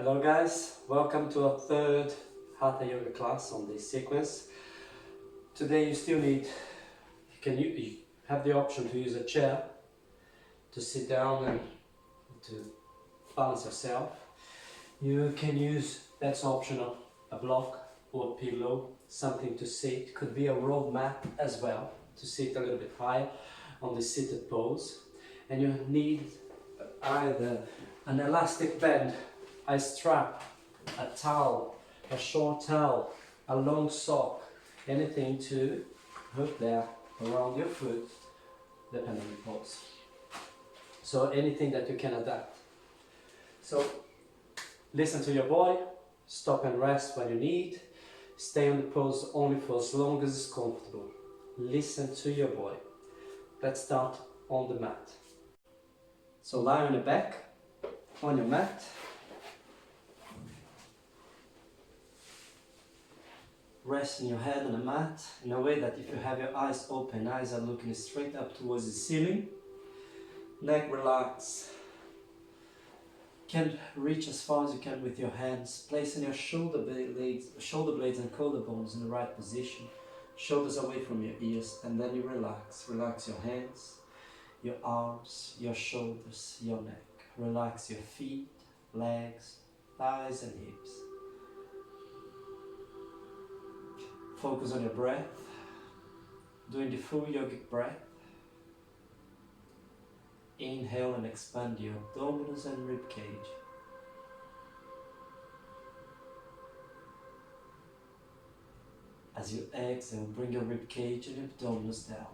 Hello guys, welcome to our third Hatha Yoga class on this sequence. Today you still need, you have the option to use a chair to sit down and to balance yourself. You can use, that's optional, a block or a pillow, something to sit, could be a rolled mat as well, to sit a little bit higher on the seated pose. And you need either an elastic band, a strap, a towel, a short towel, a long sock, anything to hook there around your foot, depending on the pose. So anything that you can adapt. So listen to your body, stop and rest when you need, stay on the pose only for as long as it's comfortable. Listen to your body. Let's start on the mat. So lie on your back, on your mat. Resting your head on the mat in a way that if you have your eyes open, eyes are looking straight up towards the ceiling. Neck relax. Can reach as far as you can with your hands, placing your shoulder blades and collarbones in the right position. Shoulders away from your ears, and then you relax. Relax your hands, your arms, your shoulders, your neck. Relax your feet, legs, thighs and hips. Focus on your breath, doing the full yogic breath. Inhale and expand your abdominals and rib cage. As you exhale, bring your rib cage and abdominals down.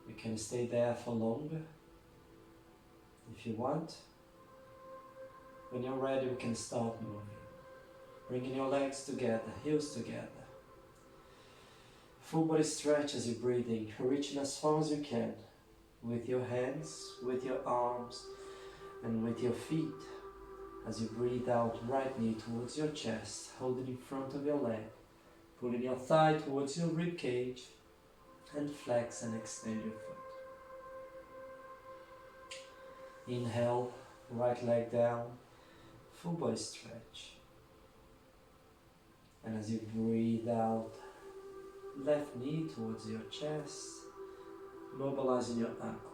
You can stay there for longer if you want. When you're ready, we can start moving. Bringing your legs together, heels together. Full body stretch as you're breathing, reaching as far as you can with your hands, with your arms, and with your feet. As you breathe out, right knee towards your chest, holding in front of your leg, pulling your thigh towards your rib cage, and flex and extend your foot. Inhale, right leg down, full body stretch. And as you breathe out, left knee towards your chest, mobilizing your ankle.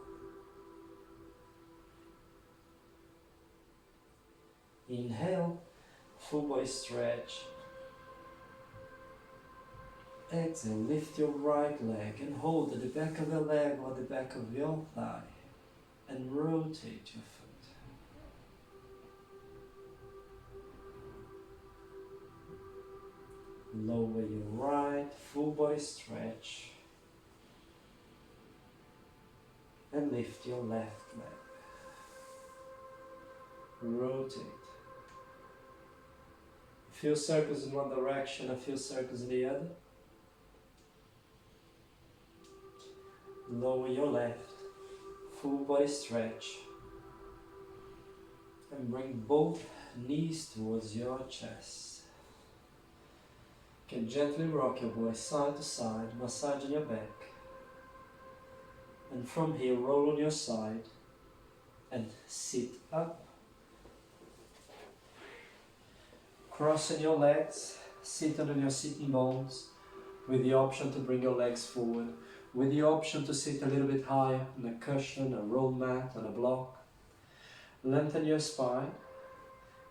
Inhale, full body stretch. Exhale, lift your right leg and hold at the back of your leg or the back of your thigh and rotate your foot. Lower your right, full body stretch, and lift your left leg. Rotate. A few circles in one direction, a few circles in the other. Lower your left, full body stretch, and bring both knees towards your chest. You can gently rock your body side to side, massaging your back. And from here, roll on your side and sit up. Crossing your legs, sit on your sitting bones, with the option to bring your legs forward, with the option to sit a little bit higher on a cushion, a roll mat, on a block. Lengthen your spine.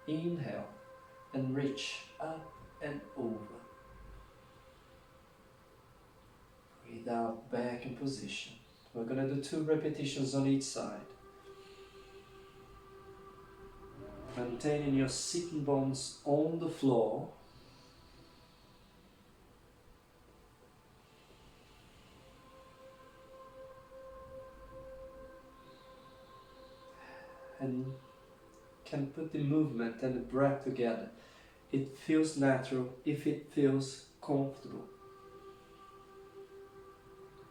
Inhale and reach up and over. Breathe out, back in position. We're going to do 2 repetitions on each side. Maintaining your sitting bones on the floor. And can put the movement and the breath together. It feels natural if it feels comfortable.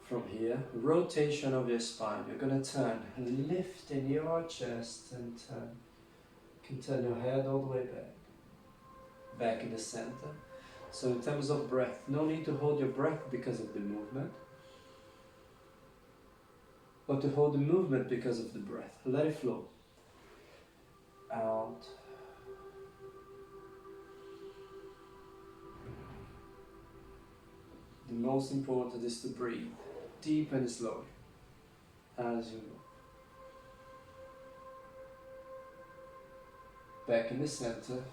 From here, rotation of your spine. You're going to turn and lift in your chest and turn. You can turn your head all the way back in the center. So in terms of breath, no need to hold your breath because of the movement. or to hold the movement because of the breath. Let it flow. Out. The most important is to breathe deep and slowly as you go. Back in the center.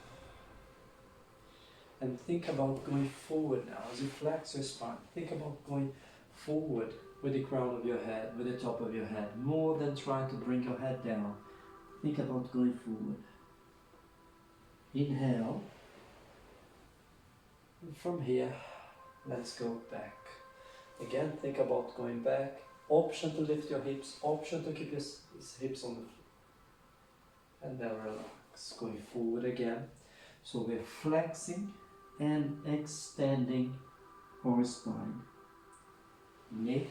And think about going forward now as you flex your spine. Think about going forward with the crown of your head, with the top of your head, more than trying to bring your head down. Think about going forward. Inhale. And from here, let's go back. Again, think about going back. Option to lift your hips, option to keep your hips on the floor. And then relax. Going forward again. So we're flexing and extending our spine. Lift.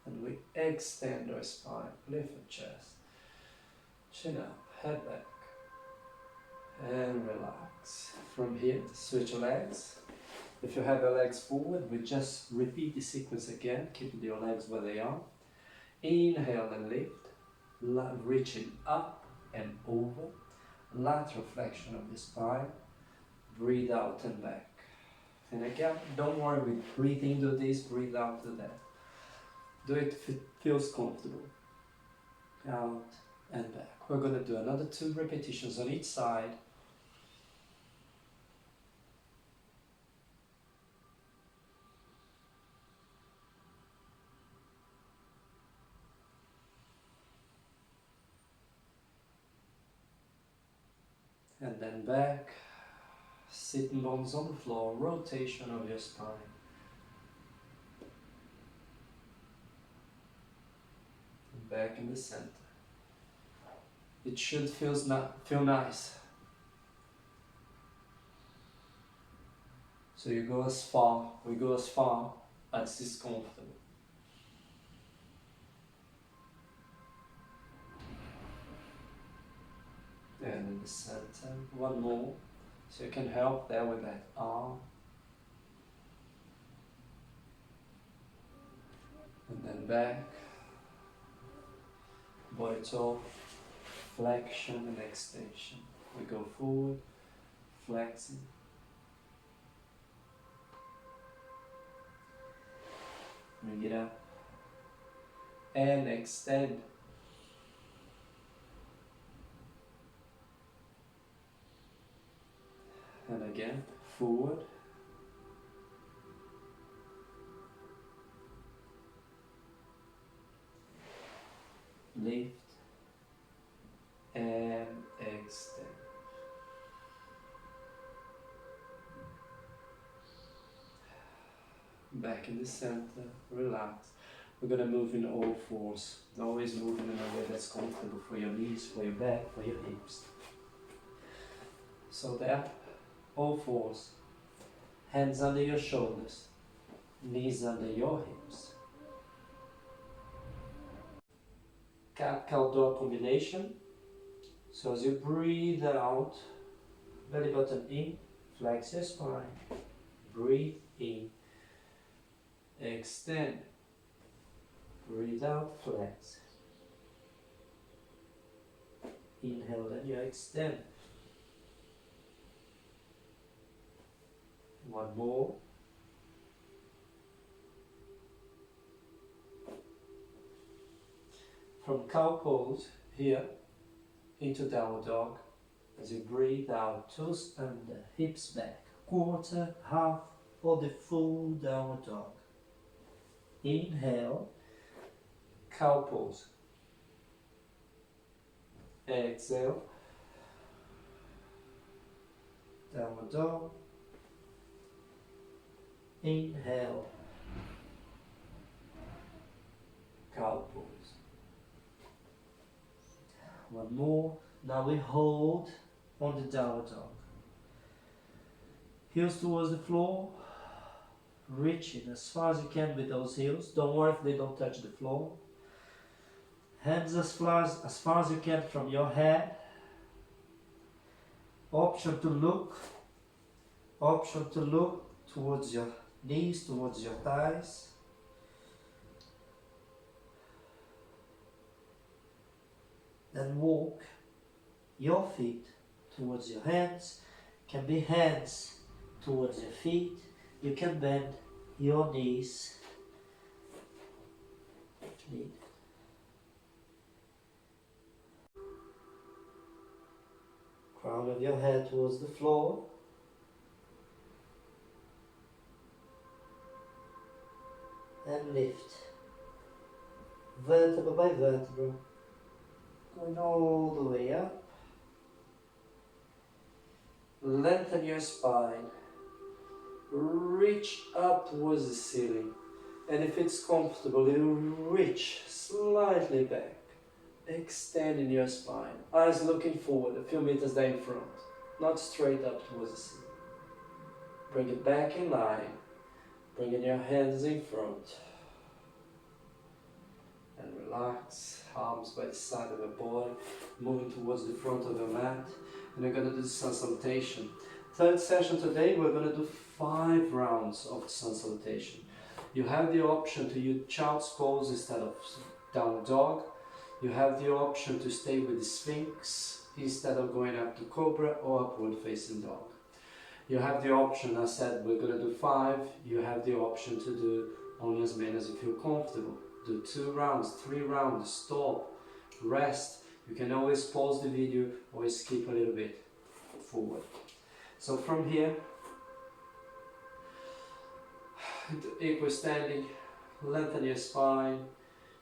And we extend our spine. Lift our chest. Chin up. Head back. And relax. From here, switch your legs. If you have your legs forward, we just repeat the sequence again, keeping your legs where they are. Inhale and lift, reaching up and over. Lateral flexion of the spine. Breathe out and back. And again, don't worry with breathing to this, breathe out to that. Do it if it feels comfortable. Out and back. We're going to do another 2 repetitions on each side. And then back, sitting bones on the floor, rotation of your spine. And back in the center. It should feel nice. So we go as far as is comfortable. And in the center, one more. So you can help there with that arm. And then back. Body top, flexion and extension. We go forward, flexing. Bring it up. And extend. And again, forward. Lift. And extend. Back in the center, relax. We're going to move in all fours. Always move in a way that's comfortable for your knees, for your back, for your hips. So there. All fours, hands under your shoulders, knees under your hips. Cat-cow dog combination. So as you breathe out, belly button in, flex your spine, breathe in, extend, breathe out, flex. Inhale, then you extend. One more. From cow pose here into downward dog. As you breathe out, toes under, hips back, quarter, half, or the full downward dog. Inhale, cow pose. Exhale, downward dog. Inhale, cow pose. One more. Now we hold on the downward dog. Heels towards the floor. Reaching as far as you can with those heels. Don't worry if they don't touch the floor. Hands as far as you can from your head. Option to look towards your knees, towards your thighs. and walk your feet towards your hands. Can be hands towards your feet. You can bend your knees. Crown of your head towards the floor. And lift. Vertebra by vertebra. Going all the way up. Lengthen your spine. Reach up towards the ceiling. And if it's comfortable, you reach slightly back. Extending your spine. Eyes looking forward, a few meters there in front. Not straight up towards the ceiling. Bring it back in line. Bringing your hands in front. And relax. Arms by the side of your body. Moving towards the front of your mat. And you're going to do the sun salutation. Third session today, we're going to do 5 rounds of sun salutation. You have the option to use child's pose instead of down dog. You have the option to stay with the Sphinx instead of going up to Cobra or upward facing dog. You have the option, I said we're going to do 5, you have the option to do only as many as you feel comfortable. Do 2 rounds, 3 rounds, stop, rest. You can always pause the video or skip a little bit forward. So from here, into equal standing, lengthen your spine,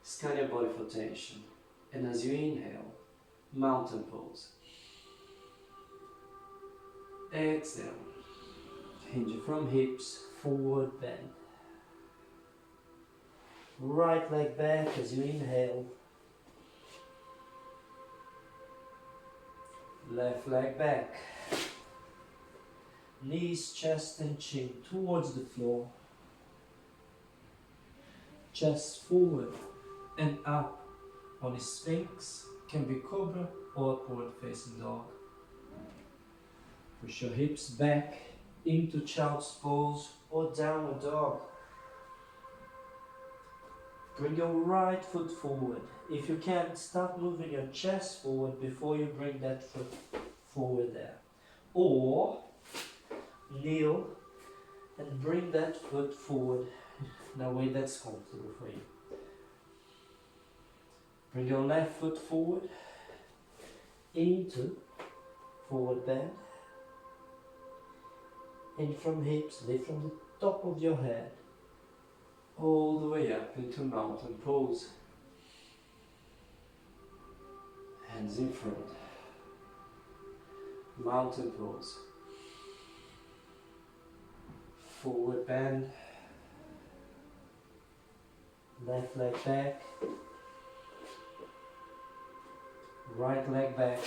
scan your body for tension. And as you inhale, mountain pose. Exhale, hinge from hips, forward bend. Right leg back as you inhale. Left leg back. Knees, chest and chin towards the floor. Chest forward and up on a Sphinx. Can be Cobra or upward facing dog. Push your hips back into child's pose or downward dog. Bring your right foot forward. If you can, start moving your chest forward before you bring that foot forward there. Or kneel and bring that foot forward in a way that's comfortable for you. Bring your left foot forward into forward bend. In from hips, lift from the top of your head all the way up into mountain pose. Hands in front. Mountain pose. Forward bend. Left leg back. Right leg back.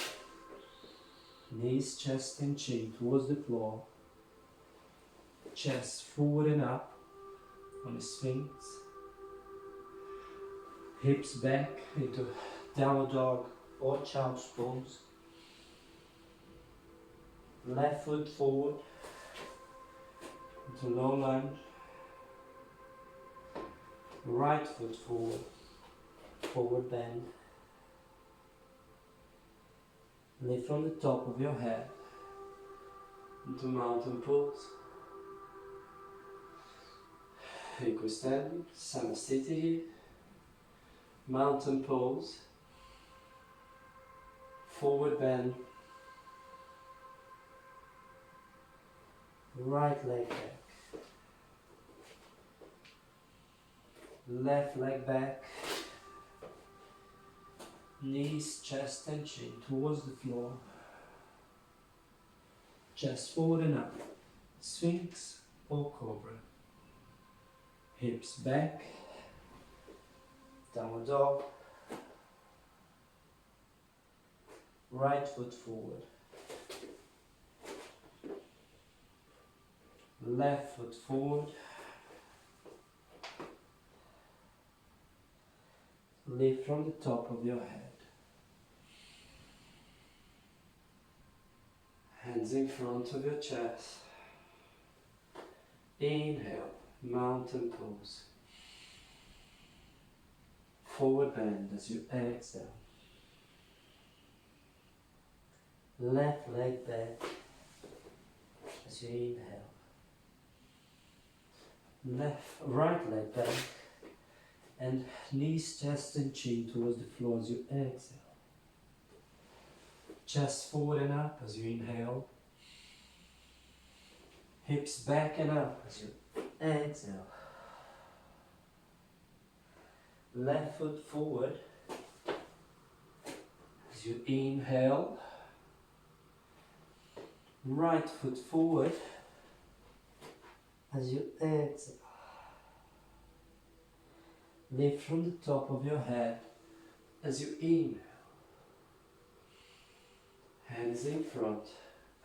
Knees, chest and chin towards the floor. Chest forward and up on the Sphinx. Hips back into downward dog or child's pose. Left foot forward into low lunge. Right foot forward, forward bend. Lift from the top of your head into mountain pose. Equal standing, Samasthiti, mountain pose, forward bend, right leg back, left leg back, knees, chest and chin towards the floor, chest forward and up, Sphinx or Cobra. Hips back, downward dog, right foot forward, left foot forward, lift from the top of your head, hands in front of your chest, inhale. Mountain pose. Forward bend as you exhale. Left leg back as you inhale. Right leg back and knees, chest and chin towards the floor as you exhale. Chest forward and up as you inhale. Hips back and up as you exhale. Left foot forward as you inhale. Right foot forward as you exhale. Lift from the top of your head as you inhale. Hands in front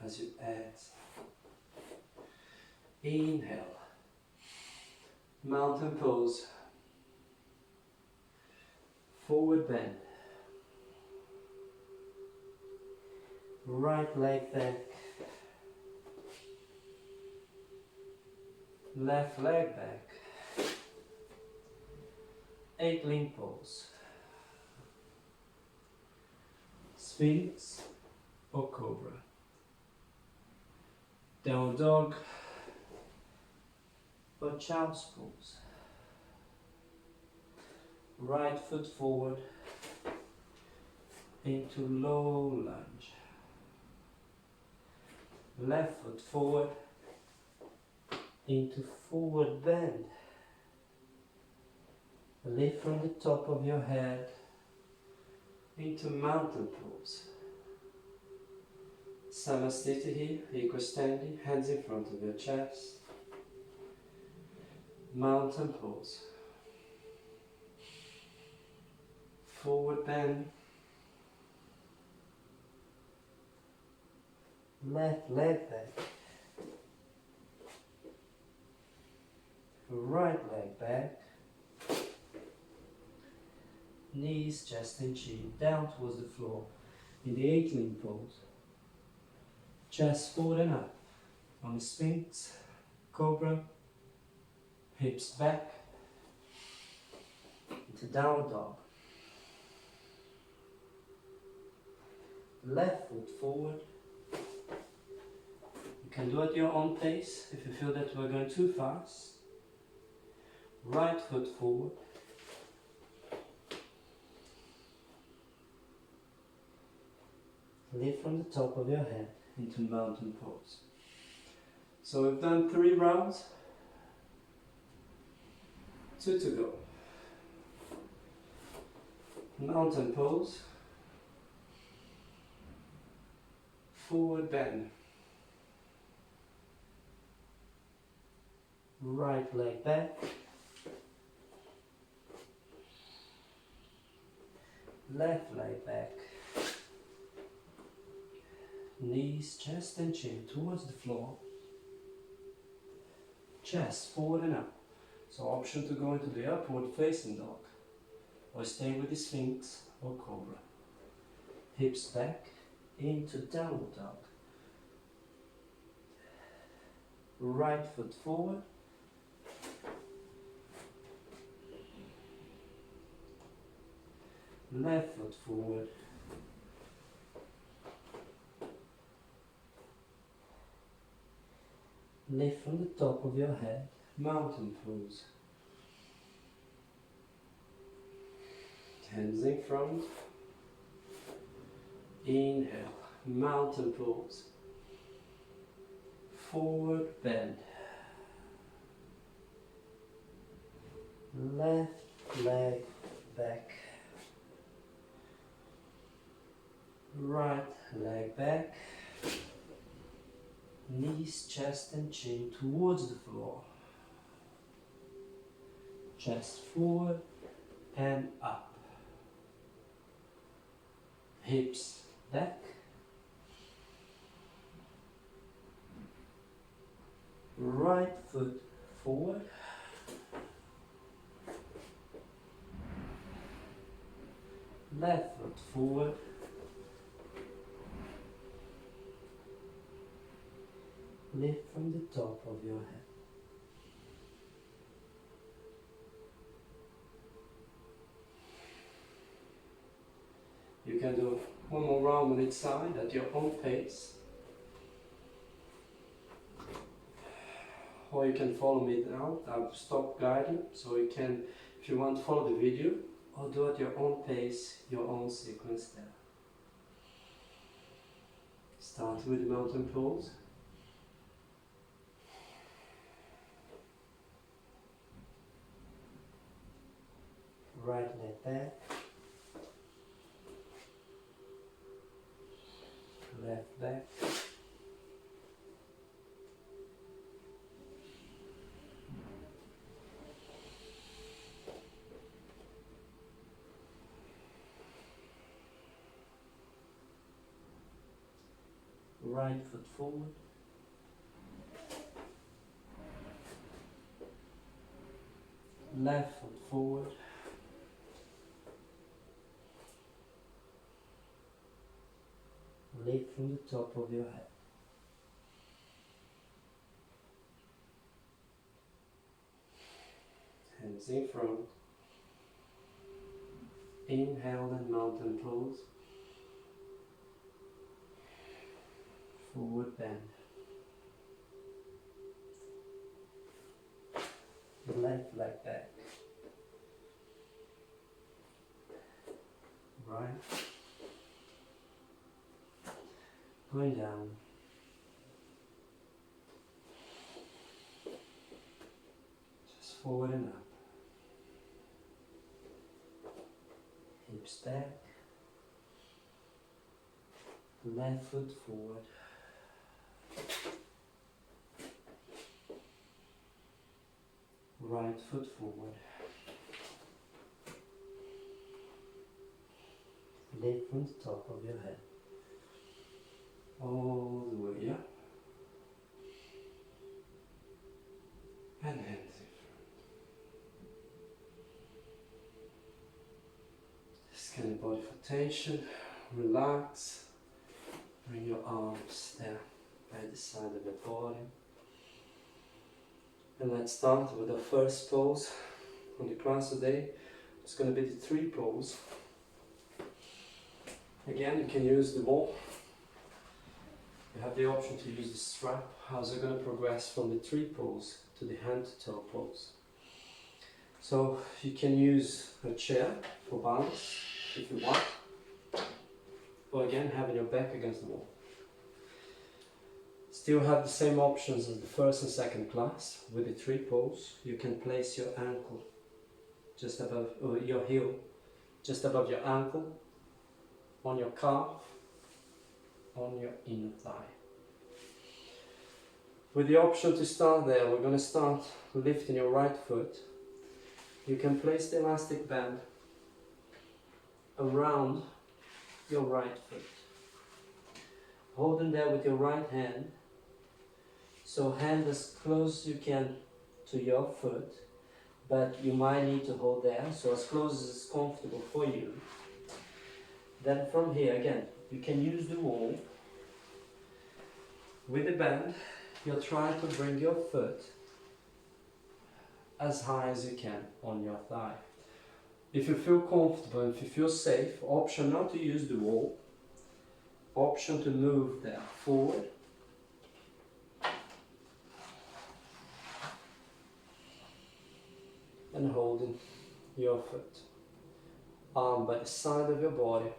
as you exhale. Inhale. Mountain pose. Forward bend. Right leg back. Left leg back. Eight-ling pose. Sphinx or cobra. Down dog or child's pose. Right foot forward into low lunge. Left foot forward into forward bend. Lift from the top of your head into mountain pose. Samasthiti here, equal standing, hands in front of your chest. Mountain pose. Forward bend. Left leg back. Right leg back. Knees, chest and chin down towards the floor in the eight-ling pose. Chest forward and up on the Sphinx, Cobra, hips back into downward dog. Left foot forward. You can do it at your own pace if you feel that we're going too fast. Right foot forward. Lift from the top of your head into mountain pose. So we've done 3 rounds. 2 to go. Mountain pose. Forward bend. Right leg back. Left leg back. Knees, chest and chin towards the floor. Chest forward and up. So option to go into the upward facing dog. Or stay with the Sphinx or Cobra. Hips back into downward dog. Right foot forward. Left foot forward. Lift from the top of your head, mountain pose. Hands in front. Inhale, mountain pose. Forward bend. Left leg back. Right leg back. Knees, chest and chin towards the floor. Chest forward and up. Hips back. Right foot forward. Left foot forward. Lift from the top of your head. You can do One more round on each side at your own pace. Or you can follow me now. I've stopped guiding, so you can, if you want, follow the video or do at your own pace, your own sequence there. Start with the mountain pose. Right leg back, left back, right foot forward, left foot forward, lift from the top of your head. Hands in front. Inhale and mountain pose. Forward bend. Left leg back. Right. Going down. Just forward and up. Hips back. Left foot forward. Right foot forward. Lift from the top of your head. All the way up. And hands in front. Scan the body for tension. Relax. Bring your arms there by the side of your body. And let's start with the first pose on the class today. It's going to be the tree pose. Again, you can use the wall. You have the option to use the strap. As you're going to progress from the tree pose to the hand to toe pose. So you can use a chair for balance if you want. Or again, having your back against the wall. Still have the same options as the first and second class. With the tree pose, you can place your ankle just above, or your heel just above your ankle, on your calf, on your inner thigh. With the option to start there, we're going to start lifting your right foot. You can place the elastic band around your right foot. Holding there with your right hand. So hand as close as you can to your foot, but you might need to hold there, so as close as is comfortable for you. Then from here, again, you can use the wall. With the band, you'll try to bring your foot as high as you can on your thigh. If you feel comfortable, if you feel safe, option not to use the wall, option to move there forward. And holding your foot. Arm by the side of your body.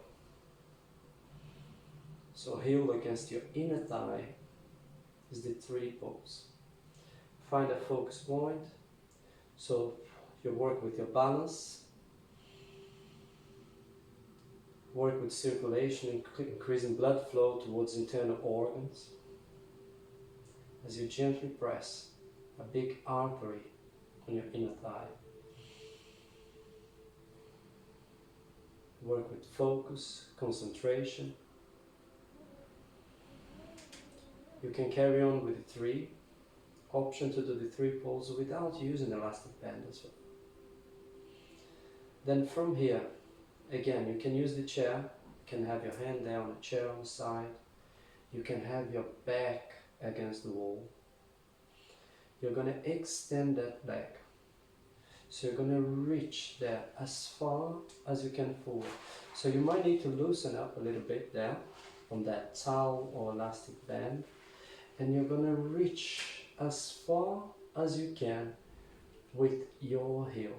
So heel against your inner thigh is the tree pose. Find a focus point. So you work with your balance. Work with circulation, increasing blood flow towards internal organs. As you gently press a big artery on your inner thigh. Work with focus, concentration. You can carry on with the three. Option to do the three pose without using the elastic band as well. Then from here, again, you can use the chair. You can have your hand there on the chair on the side. You can have your back against the wall. You're going to extend that back. So you're going to reach there as far as you can forward. So you might need to loosen up a little bit there from that towel or elastic band, and you're gonna reach as far as you can with your heel.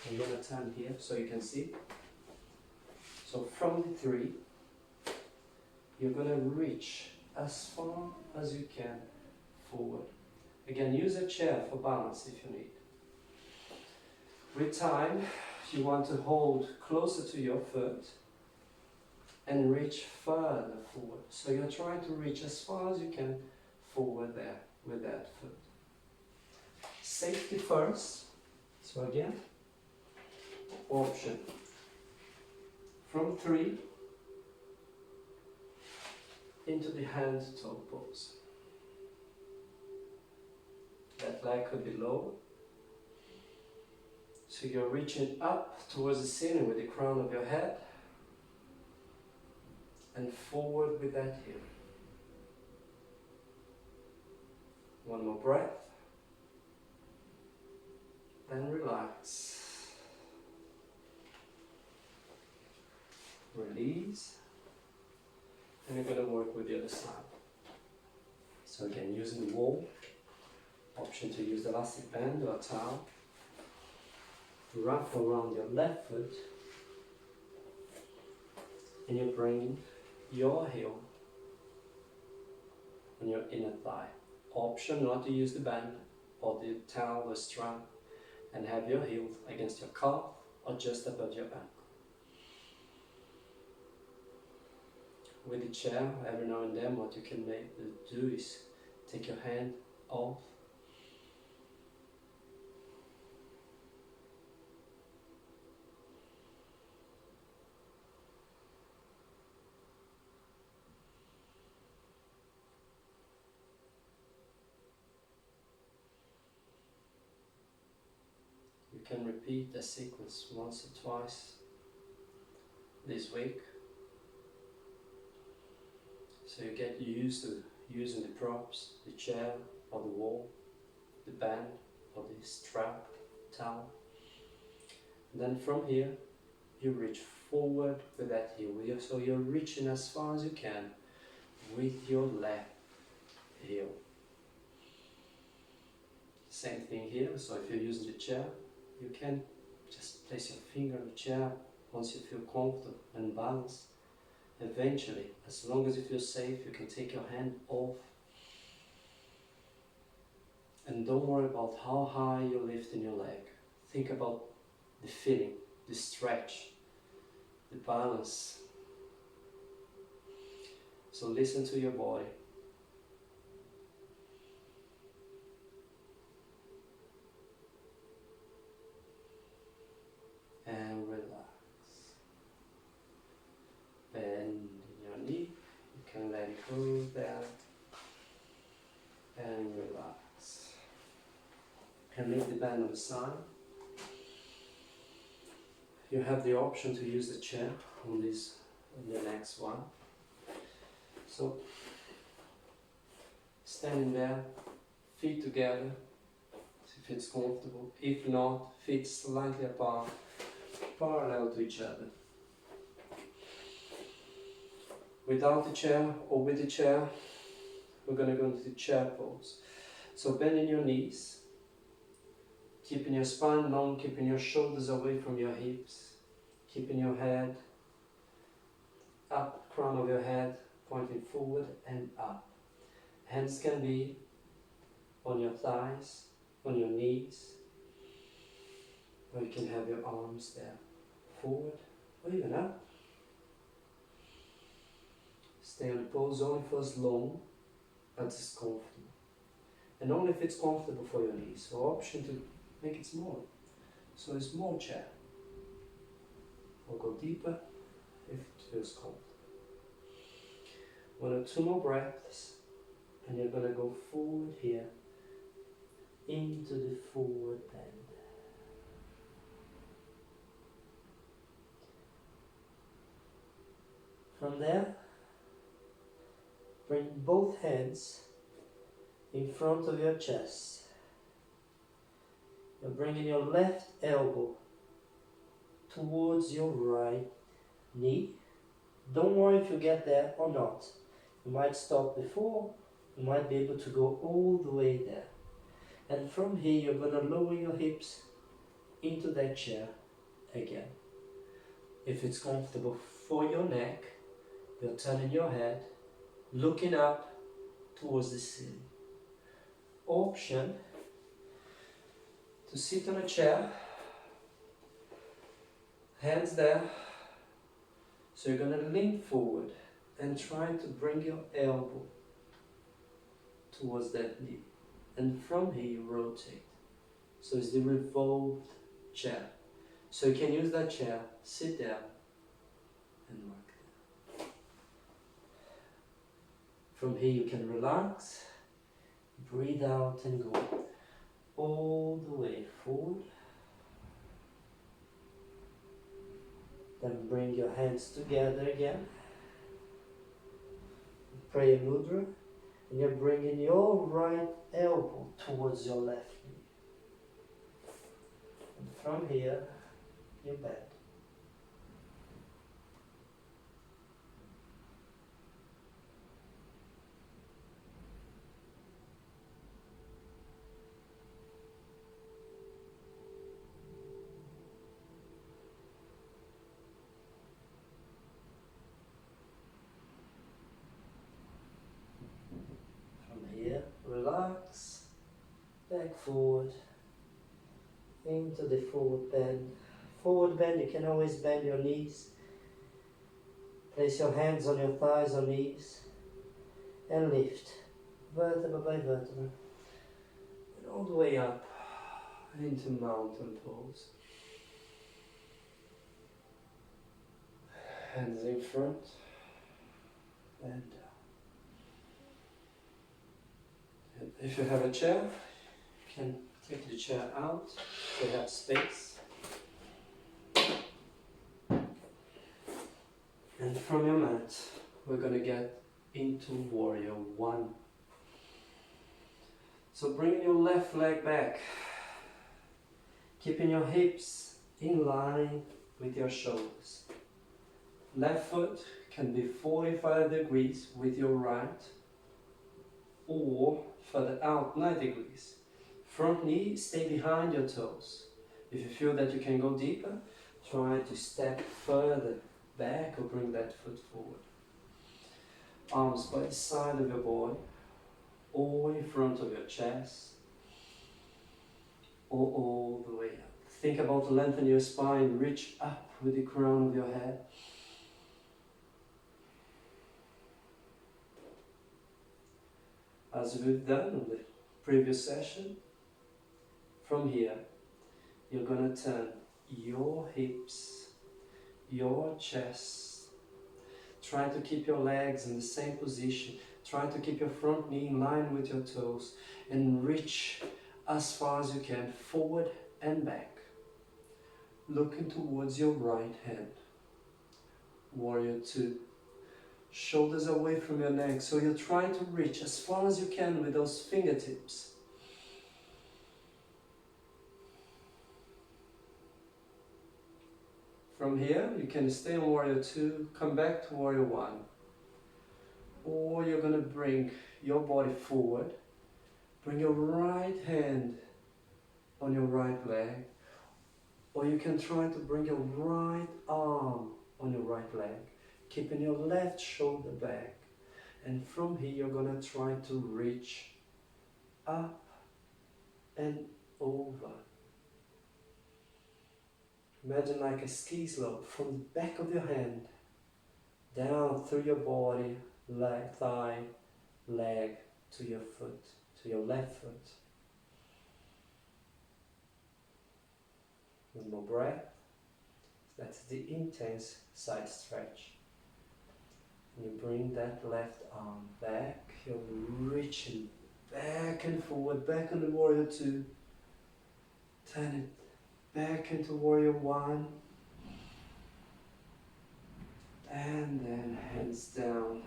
I'm gonna turn here so you can see. So from the 3, you're gonna reach as far as you can forward. Again, use a chair for balance if you need. With time, you want to hold closer to your foot and reach further forward. So you're trying to reach as far as you can forward there with that foot. Safety first. So again, option. From 3 into the hand to toe pose. That leg could be low. So you're reaching up towards the ceiling with the crown of your head and forward with that heel. One more breath. Then relax. Release. And you're going to work with the other side. So again, using the wall, option to use the elastic band or a towel. Wrap around your left foot and you're bringing your heel on your inner thigh. Option not to use the band or the towel or strap, and have your heel against your calf or just above your ankle. With the chair, every now and then what you can do is take your hand off. You can repeat the sequence once or twice this week, so you get used to using the props, the chair or the wall, the band or the strap, towel. And then from here you reach forward with that heel, so you're reaching as far as you can with your left heel. Same thing here, so if you're using the chair, you can just place your finger on the chair once you feel comfortable and balanced. Eventually, as long as you feel safe, you can take your hand off. And don't worry about how high you're lifting your leg. Think about the feeling, the stretch, the balance. So listen to your body. And relax. Bend your knee. You can let it go there. And relax. And leave the band on the side. You have the option to use the chair on this, on the next one. So, standing there, feet together, if it's comfortable. If not, feet slightly apart, parallel to each other. Without the chair or with the chair, we're going to go into the chair pose. So bending your knees, keeping your spine long, keeping your shoulders away from your hips, keeping your head up, crown of your head pointing forward and up. Hands can be on your thighs, on your knees, or you can have your arms there, forward or even up. Stay on the pose only for as long as it's comfortable, and only if it's comfortable for your knees. So option to make it smaller, so it's more chair, or go deeper if it feels comfortable. 1 or 2 more breaths, and you're going to go forward here into the forward bend. From there, bring both hands in front of your chest. You're bringing your left elbow towards your right knee. Don't worry if you get there or not. You might stop before, you might be able to go all the way there. And from here you're going to lower your hips into that chair again. If it's comfortable for your neck, you're turning your head, looking up towards the ceiling. Option to sit on a chair, hands there. So you're going to lean forward and try to bring your elbow towards that knee. And from here you rotate. So it's the revolved chair. So you can use that chair, sit down and work there. From here you can relax, breathe out and go all the way forward. Then bring your hands together again. Prayer mudra. And you're bringing your right elbow towards your left knee. And from here, you bend. Here, relax, back forward, into the forward bend. Forward bend, you can always bend your knees. Place your hands on your thighs or knees and lift, vertebra by vertebra, and all the way up into mountain pose. Hands in front and down. If you have a chair, you can take the chair out so you have space. And from your mat, we're going to get into warrior one. So bring your left leg back, keeping your hips in line with your shoulders. Left foot can be 45 degrees with your right, or further out 90 degrees. Front knee, stay behind your toes. If you feel that you can go deeper, try to step further back or bring that foot forward. Arms by the side of your body, or in front of your chest, or all the way up. Think about lengthening your spine, reach up with the crown of your head. As we've done in the previous session, from here, you're going to turn your hips, your chest. Try to keep your legs in the same position. Try to keep your front knee in line with your toes and reach as far as you can, forward and back. Looking towards your right hand. Warrior two. Shoulders away from your neck, so you try to reach as far as you can with those fingertips. From here, you can stay on warrior two, come back to warrior one. Or you're going to bring your body forward, bring your right hand on your right leg, or you can try to bring your right arm on your right leg, keeping your left shoulder back. And from here you're going to try to reach up and over. Imagine like a ski slope from the back of your hand down through your body, leg, thigh, leg, to your foot, to your left foot. One more breath. That's the intense side stretch. You bring that left arm back, you're reaching back and forward, back on the warrior two. Turn it back into warrior one. And then hands down.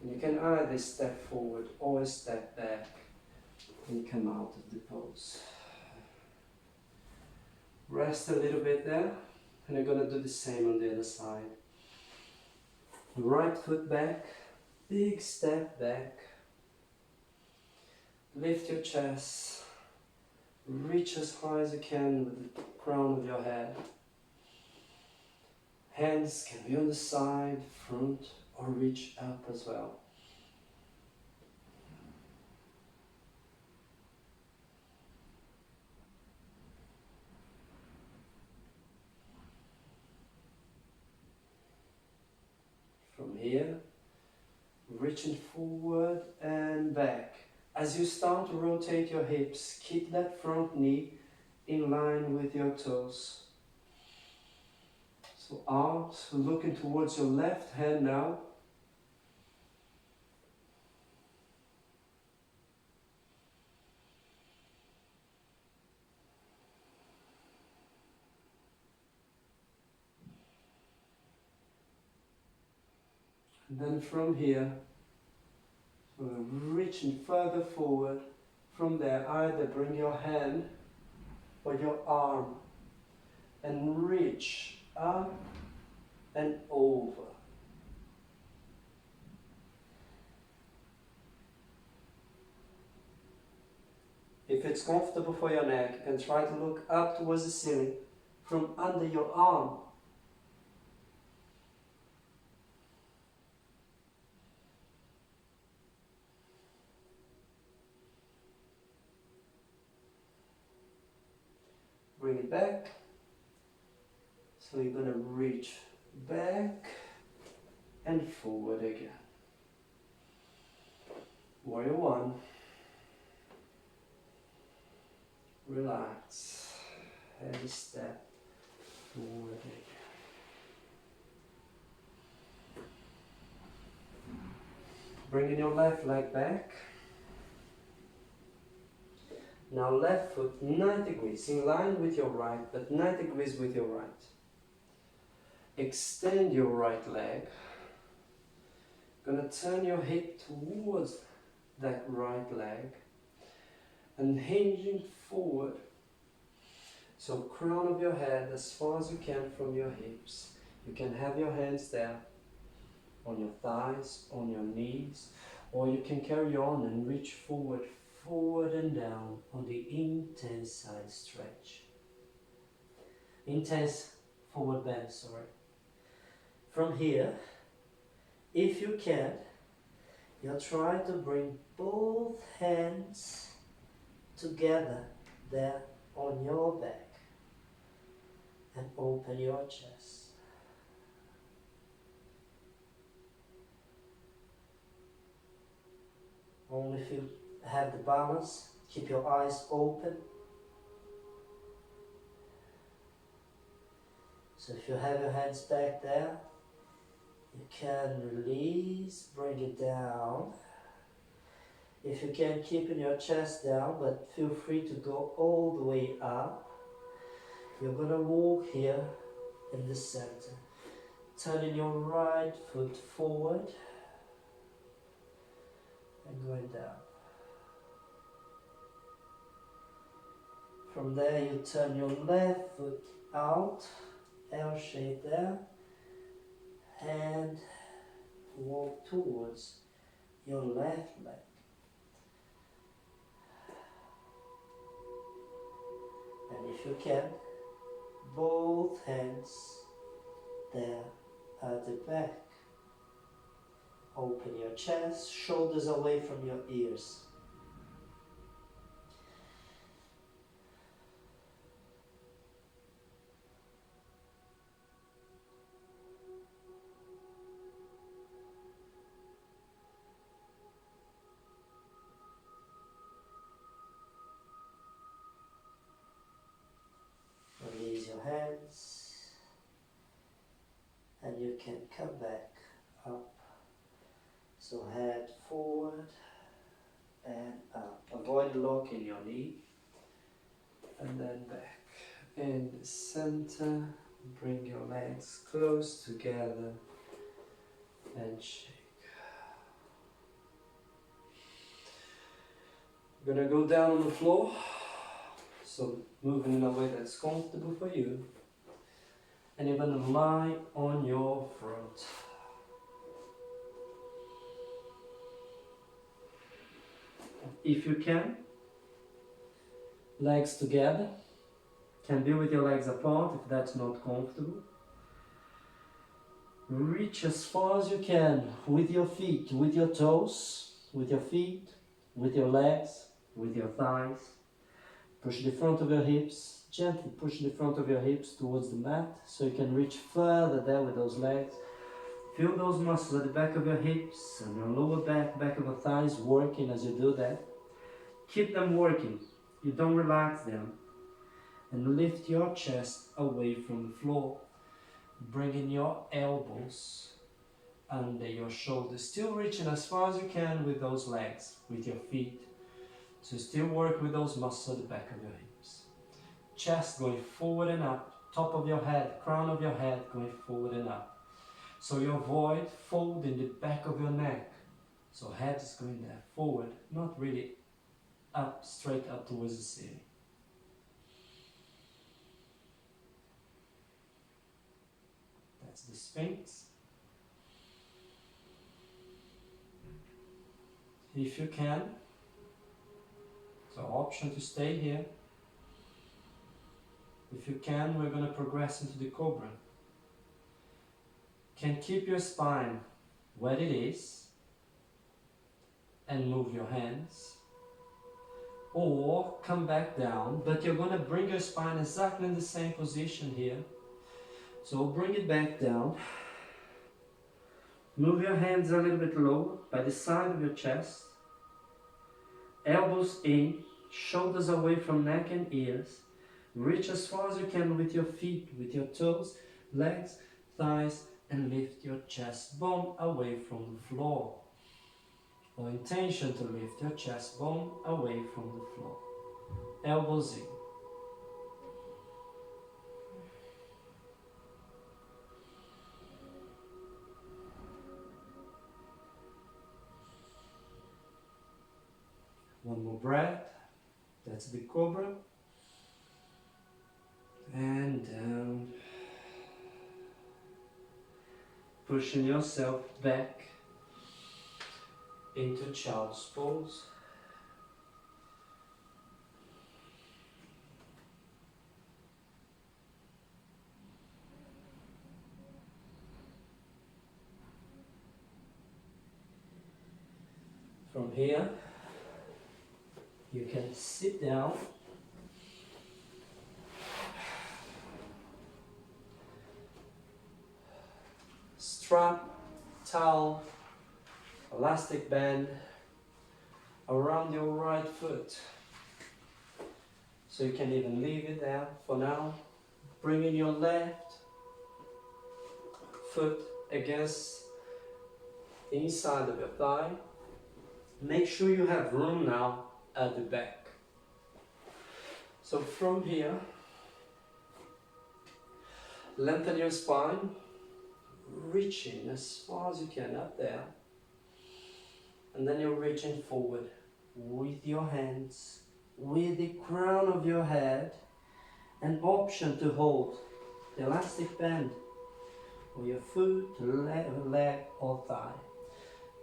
And you can either step forward or step back and come out of the pose. Rest a little bit there. And you're gonna do the same on the other side. Right foot back, big step back. Lift your chest, reach as high as you can with the crown of your head. Hands can be on the side, front, or reach up as well. From here, reaching forward and back. As you start to rotate your hips, keep that front knee in line with your toes. So out, looking towards your left hand now. And then from here, reaching further forward. From there, either bring your hand or your arm and reach up and over. If it's comfortable for your neck, you can try to look up towards the ceiling from under your arm. Bring it back. So you're going to reach back and forward again. Warrior one. Relax. Heavy step forward again. Bringing your left leg back. Now left foot 90 degrees, in line with your right, but 90 degrees with your right. Extend your right leg. Gonna turn your hip towards that right leg and hinging forward. So crown of your head as far as you can from your hips. You can have your hands there on your thighs, on your knees, or you can carry on and reach forward and down on the intense side stretch. Intense forward bend, sorry. From here, if you can, you'll try to bring both hands together there on your back and open your chest. Only if you have the balance, keep your eyes open. So if you have your hands back there, you can release, bring it down. If you can, keeping your chest down, but feel free to go all the way up. You're gonna walk here in the center, turning your right foot forward and going down. From there you turn your left foot out, L shape there, and walk towards your left leg. And if you can, both hands there at the back. Open your chest, shoulders away from your ears. Release your hands, and you can come back up. So head forward and up. Avoid locking your knee, and then back. In the center, bring your legs close together and shake. We're gonna go down on the floor. So moving in a way that's comfortable for you. and you're going to lie on your front. If you can, legs together, can be with your legs apart if that's not comfortable. Reach as far as you can with your feet, with your toes, with your feet, with your legs, with your thighs. Push the front of your hips, gently push the front of your hips towards the mat so you can reach further there with those legs. Feel those muscles at the back of your hips and your lower back, back of your thighs working as you do that. Keep them working, you don't relax them. And lift your chest away from the floor, bringing your elbows under your shoulders, still reaching as far as you can with those legs, with your feet. So still work with those muscles at the back of your hips. Chest going forward and up, top of your head, crown of your head going forward and up. So you avoid folding the back of your neck. So head is going there, forward, not really up, straight up towards the ceiling. That's the Sphinx. If you can, so option to stay here. If you can, we're going to progress into the Cobra. Can keep your spine where it is and move your hands, or come back down, but you're going to bring your spine exactly in the same position here. So bring it back down. Move your hands a little bit lower by the side of your chest. Elbows in, shoulders away from neck and ears. Reach as far as you can with your feet, with your toes, legs, thighs, and lift your chest bone away from the floor. Or intention to lift your chest bone away from the floor. Elbows in. One more breath. That's the Cobra. And down. Pushing yourself back into child's pose. From here, you can sit down. Strap, towel, elastic band around your right foot. So you can even leave it there for now. Bringing your left foot against the inside of your thigh. Make sure you have room now at the back. So from here, lengthen your spine, reaching as far as you can up there. And then you're reaching forward with your hands, with the crown of your head, an option to hold the elastic band or your foot, leg or thigh.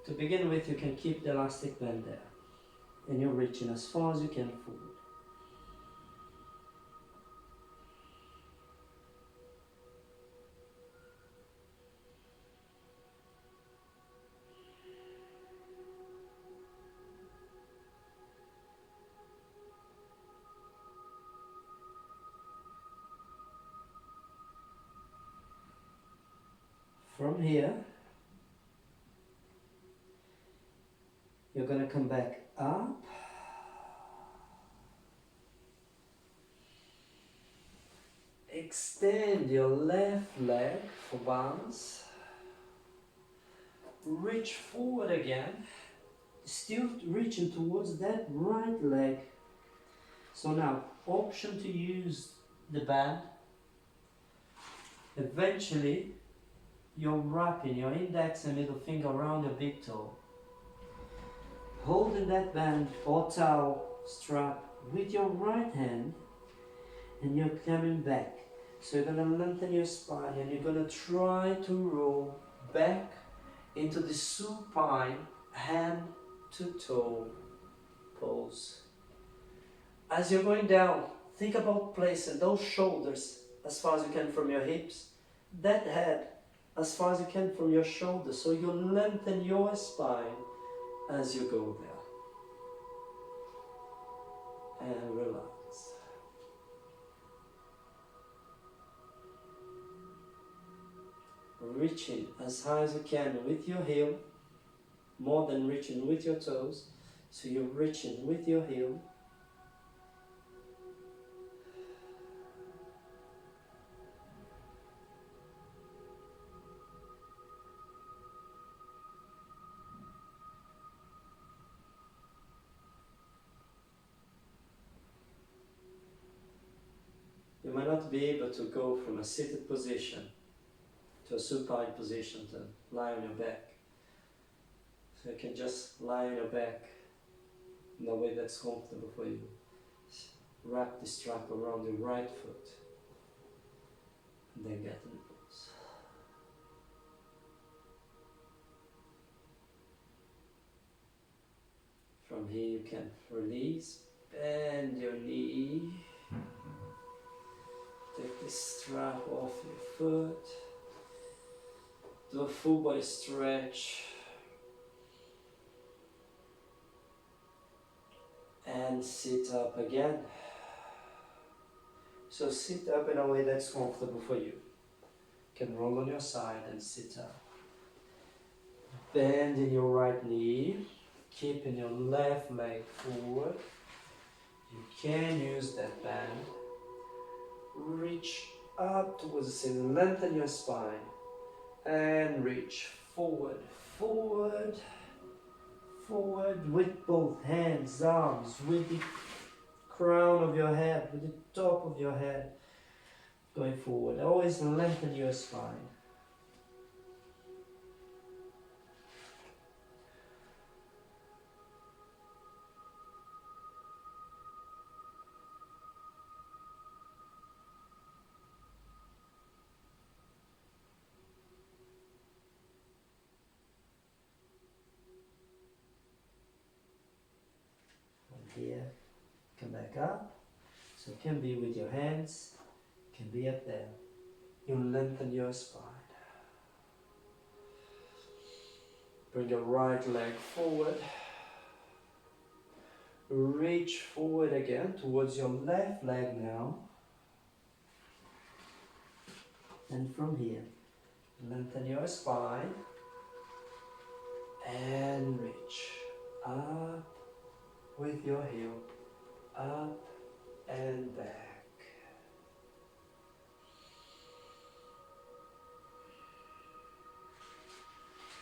To begin with, you can keep the elastic band there, and you're reaching as far as you can forward. From here, you're going to come back up. Extend your left leg for balance. Reach forward again. Still reaching towards that right leg. So now, option to use the band. Eventually, you're wrapping your index and middle finger around your big toe. Holding that band or towel strap with your right hand, and you're coming back. So you're going to lengthen your spine and you're going to try to roll back into the supine hand to toe pose. As you're going down, think about placing those shoulders as far as you can from your hips, that head as far as you can from your shoulders, so you lengthen your spine as you go there. And relax. Reaching as high as you can with your heel, more than reaching with your toes, so you're reaching with your heel. You might not be able to go from a seated position to a supine position to lie on your back. So you can just lie on your back in a way that's comfortable for you. Wrap the strap around your right foot and then get in pose. From here you can release, bend your knee, take the strap off your foot, do a full body stretch, and sit up again. So sit up in a way that's comfortable for you. You can roll on your side and sit up. Bend in your right knee, keeping your left leg forward. You can use that bend. Reach up towards the ceiling, lengthen your spine, and reach forward, forward, forward with both hands, arms, with the crown of your head, with the top of your head, going forward. Always lengthen your spine. From here, come back up. So it can be with your hands, can be up there. You lengthen your spine. Bring your right leg forward. Reach forward again towards your left leg now. And from here, lengthen your spine and reach up with your heel, up and back.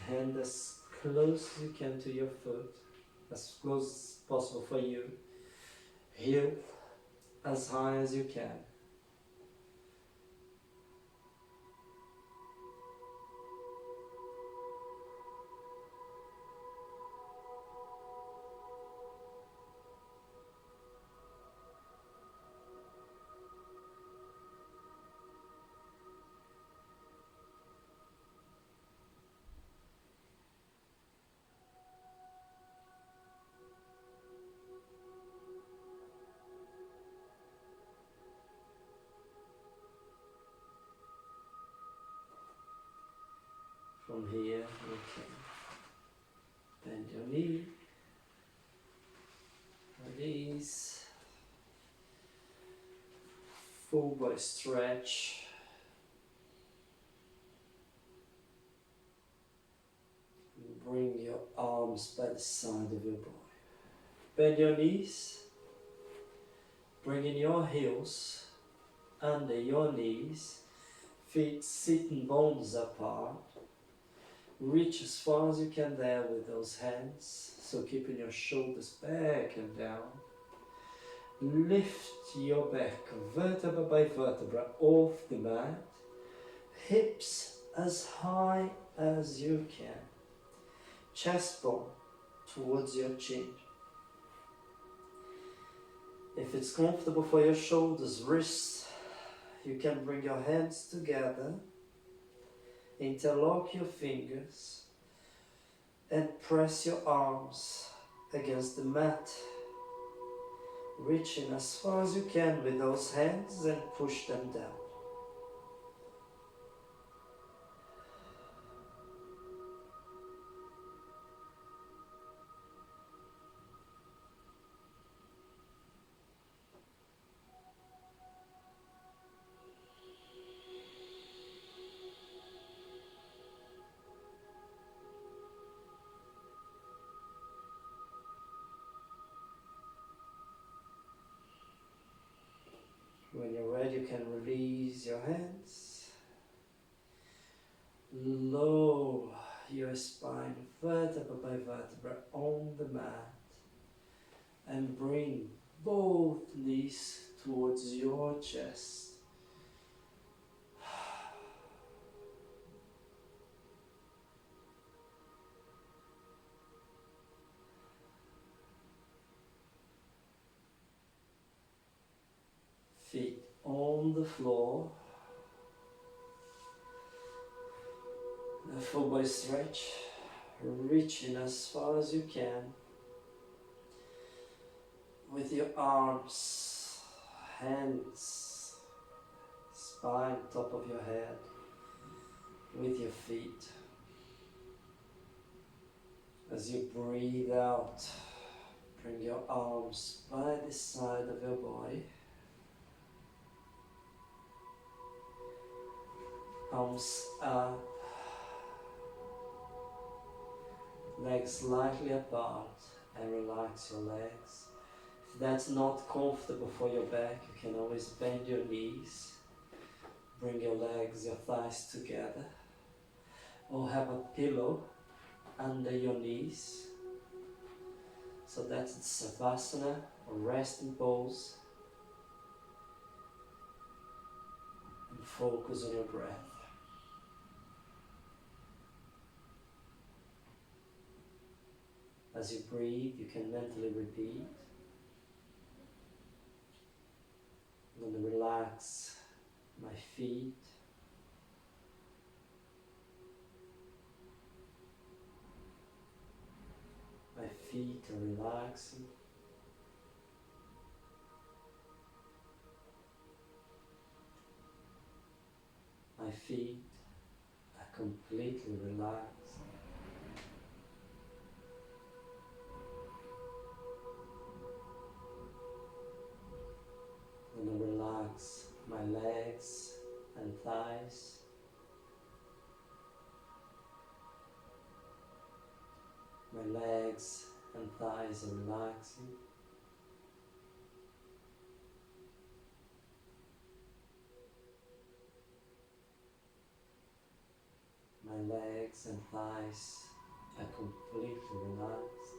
Hand as close as you can to your foot, as close as possible for you. Heel as high as you can. From here, you can bend your knee, release, full body stretch, and bring your arms by the side of your body. Bend your knees, bringing your heels under your knees, feet sitting bones apart. Reach as far as you can there with those hands, so keeping your shoulders back and down. Lift your back vertebra by vertebra off the mat, hips as high as you can, chest bone towards your chin. If it's comfortable for your shoulders, wrists, you can bring your hands together, interlock your fingers, and press your arms against the mat, reaching as far as you can with those hands and push them down. When you're ready, you can release your hands. Lower your spine vertebra by vertebra on the mat and bring both knees towards your chest. Feet on the floor. A full body stretch, reaching as far as you can with your arms, hands, spine, top of your head, with your feet. As you breathe out, bring your arms by the side of your body. Arms up, legs slightly apart, and relax your legs. If that's not comfortable for your back, you can always bend your knees, bring your legs, your thighs together, or have a pillow under your knees. So that's Savasana, or resting pose, and focus on your breath. As you breathe, you can mentally repeat. I'm going to relax my feet. My feet are relaxing. My feet are completely relaxed. I'm going to relax my legs and thighs. My legs and thighs are relaxing. My legs and thighs are completely relaxed.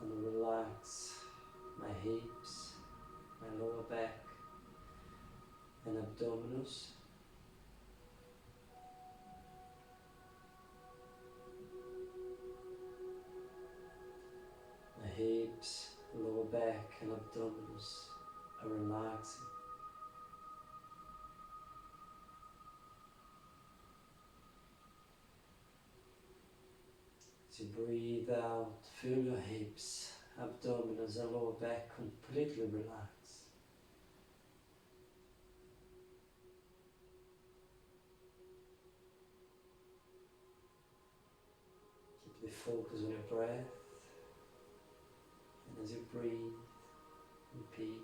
And relax my hips, my lower back and abdominals. My hips, lower back and abdominals are relaxing. As you breathe out, feel your hips, abdominals and lower back completely relaxed. Keep the focus on your breath. And as you breathe, repeat.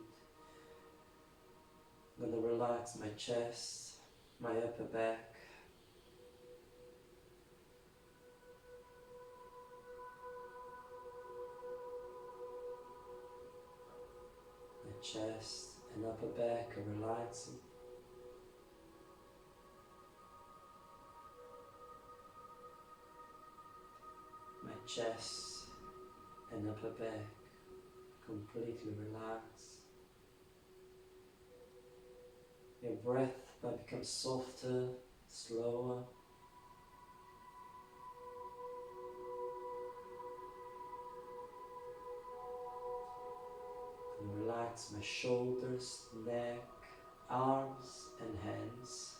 I'm going to relax my chest, my upper back, my chest and upper back are relaxing. My chest and upper back completely relaxed. Your breath might become softer, slower. relax my shoulders, neck, arms and hands.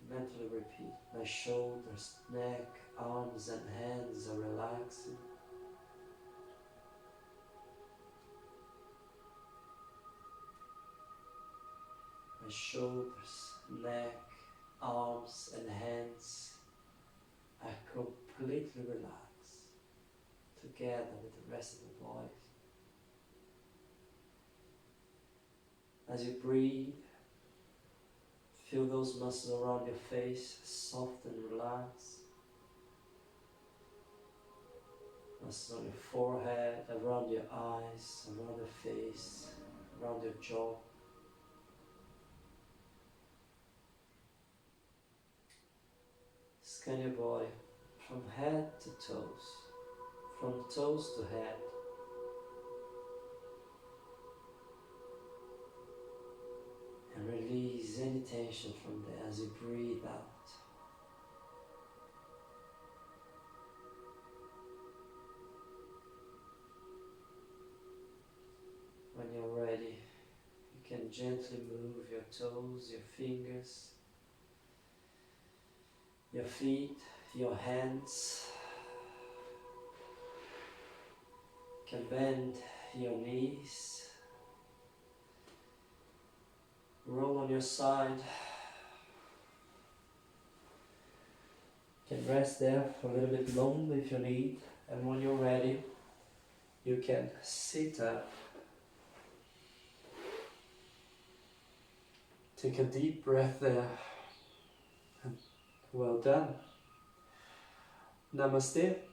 Mentally repeat, my shoulders, neck, arms and hands are relaxing. My shoulders, neck, arms and hands are completely relaxed, together with the rest of the body. As you breathe, feel those muscles around your face soft and relaxed. Muscles on your forehead, around your eyes, around your face, around your jaw. Scan your body from head to toes, from toes to head. And release any tension from there as you breathe out. When you're ready, you can gently move your toes, your fingers, your feet, your hands. You can bend your knees, roll on your side. You can rest there for a little bit longer if you need, and when you're ready, you can sit up. Take a deep breath there. Well done. Namaste.